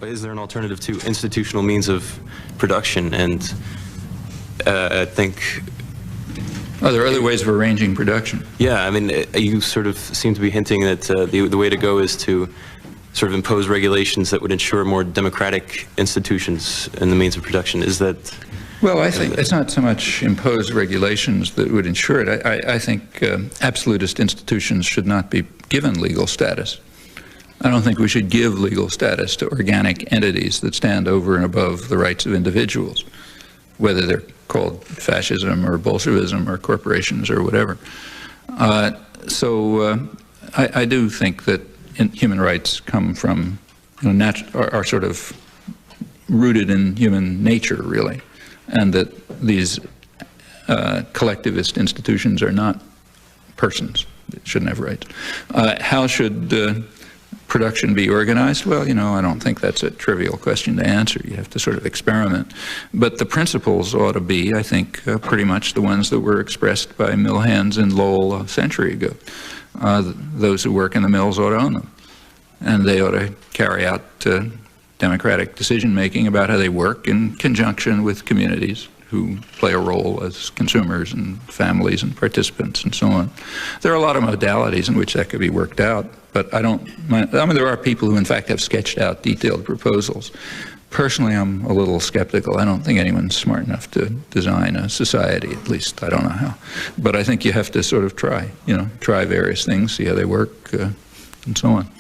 is there an alternative to institutional means of production? And I think... Are there other ways of arranging production? Yeah, I mean, you sort of seem to be hinting that the way to go is to sort of impose regulations that would ensure more democratic institutions in the means of production. Is that... Well, I think it's not so much imposed regulations that would ensure it. I think absolutist institutions should not be given legal status. I don't think we should give legal status to organic entities that stand over and above the rights of individuals, whether they're called fascism or Bolshevism or corporations or whatever. I do think that human rights come from, are sort of rooted in human nature, really, and that these collectivist institutions are not persons. They shouldn't have rights. How should production be organized? Well, I don't think that's a trivial question to answer. You have to sort of experiment. But the principles ought to be, I think, pretty much the ones that were expressed by mill hands in Lowell a century ago. Those who work in the mills ought to own them. And they ought to carry out democratic decision-making about how they work in conjunction with communities who play a role as consumers and families and participants and so on. There are a lot of modalities in which that could be worked out, but I don't mind. I mean, there are people who in fact have sketched out detailed proposals. Personally, I'm a little skeptical. I don't think anyone's smart enough to design a society, at least I don't know how. But I think you have to sort of try various things, see how they work, and so on.